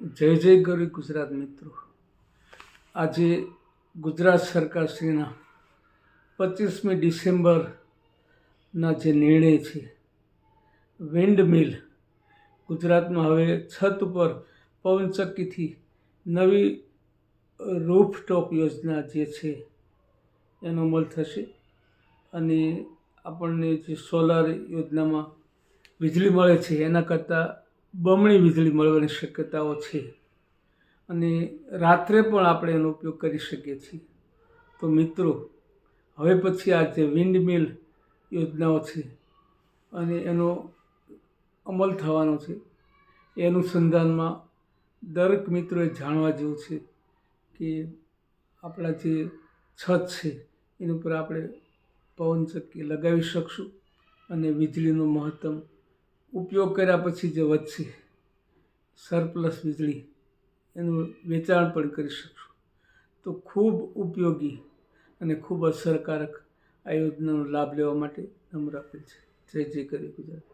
જય જય ગરી ગુજરાત મિત્રો। આજે ગુજરાત સરકારશ્રીના 25મી ડિસેમ્બરના જે નિર્ણય છે, વિન્ડ મિલ ગુજરાતમાં હવે છત ઉપર પવનચક્કીથી નવી રૂફટોપ યોજના જે છે એનો અમલ થશે અને આપણને જે સોલાર યોજનામાં વીજળી મળે છે એના કરતાં બમણી વીજળી મળવાની શક્યતાઓ છે અને રાત્રે પણ આપણે એનો ઉપયોગ કરી શકીએ છીએ। તો મિત્રો, હવે પછી આ જે વિન્ડ મિલ યોજનાઓ છે અને એનો અમલ થવાનો છે એ અનુસંધાનમાં દરેક મિત્રોએ જાણવા જેવું છે કે આપણા જે છત છે એની ઉપર આપણે પવનચક્કી લગાવી શકશું અને વીજળીનો મહત્તમ ઉપયોગ કર્યા પછી જે વધશે સરપ્લસ વીજળી એનું વેચાણ પણ કરી શકશું। તો ખૂબ ઉપયોગી અને ખૂબ અસરકારક આ યોજનાનો લાભ લેવા માટે નમ્ર અપીલ છે। જય જય ગરી ગુજરાત।